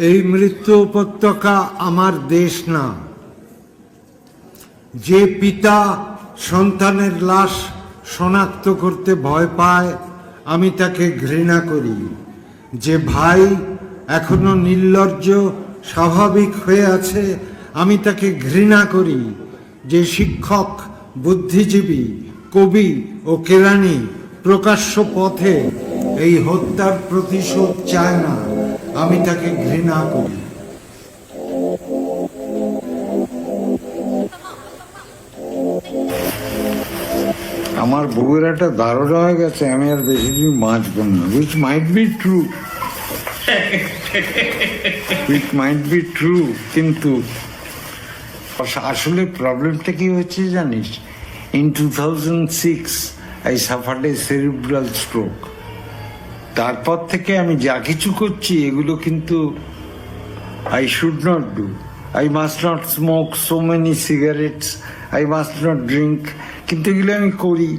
এই মৃত্যু উপত্যকা আমার দেশ না। যে পিতা সন্তানের লাশ শনাক্ত করতে ভয় পায় আমি তাকে ঘৃণা করি। যে ভাই এখনো নির্লজ্জ স্বাভাবিক হয়ে আছে আমি তাকে ঘৃণা করি। যে শিক্ষক, বুদ্ধিজীবী, কবি ও কেরানি প্রকাশ্য পথে এই হত্যার প্রতিশোধ চায় না আমি তাকে ঘৃণা করি। আমার বউয়ের একটা ধারণা হয়ে গেছে আমি আর বেশি দিন বাঁচব না, which might be true, which might be true, কিন্তু আসলে প্রবলেমটা কি হচ্ছে জানিস? In 2006 I suffered a cerebral stroke. তারপর থেকে আমি যা কিছু করছি এগুলো কিন্তু I should not do. I must not smoke so many cigarettes. I must not drink. কিন্তু এগুলো আমি করি।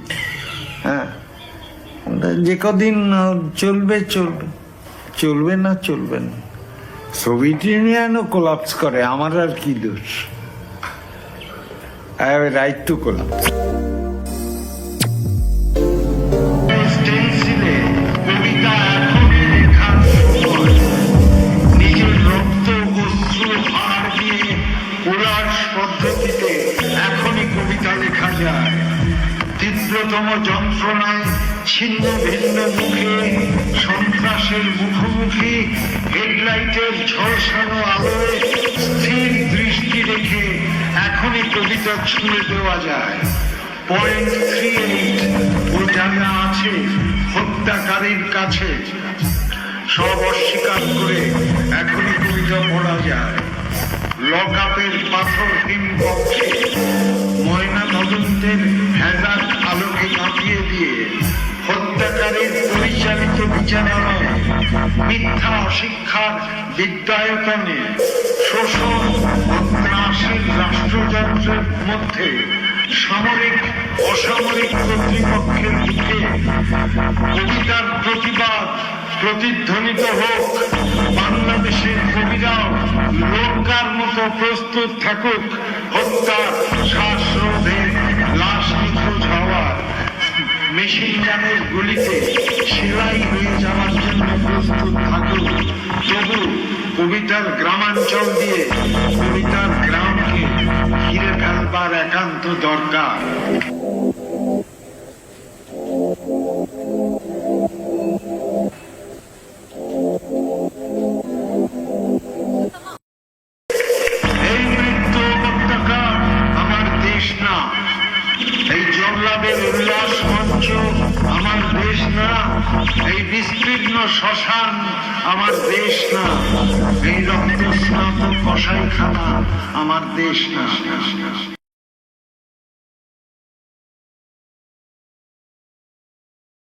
হ্যাঁ, যে কদিন চলবে চলবে, চলবে না চলবে না। সোভিয়েত ইউনিয়নও কোলাপস করে, আমার আর কি দোষ? I have a right to collapse. এখনই কবিতা লেখা যায়। তীব্রতম যন্ত্রণায় ছিন্ন ভিন্ন মুখে সন্ত্রাসের মুখোমুখি হেডলাইটের ঝলসানো আলোয় স্থির দৃষ্টি রেখে এখনই কবিতা ছুঁড়ে দেওয়া যায়। পয়েন্ট 38 বোঝানো আছে হত্যাকারীর কাছে, সব অস্বীকার করে এখনই কবিতা পড়া যায়। লকআপের পাথরহীন কক্ষে ময়না তদন্তের হ্যাজার্ড আলোকে কাঁপিয়ে দিয়ে হত্যাকারীর পরিচালিত বিচারালয়ে মিথ্যা অশিক্ষার বিদ্যায়তনে শোষণ ও ত্রাসের রাষ্ট্রযন্ত্রের মধ্যে সামরিক অসামরিক কর্তৃপক্ষের মুখে কবিতার প্রতিবাদ প্রতিধ্বনিত হোক। বাংলাদেশের কবিরাও লোকার মতো প্রস্তুত থাকুক হত্যা, শ্বাসরোধে লাশ নিখোঁজ হওয়ার, মেশিন গানের গুলিতে সেলাই হয়ে যাওয়ার জন্য প্রস্তুত থাকুক। তবু কবিতার গ্রামাঞ্চল দিয়ে কবিতার গ্রামকে ঘিরে ফেলবার একান্ত দরকার। এই মৃত্যু উপত্যকা আমার দেশ না। এই জল্লাদের উল্লাস মঞ্চ আমার দেশ না। এই বিস্তীর্ণ শ্মশান আমার দেশ না। এই রক্তস্নাত কসাইখানা আমার দেশ না।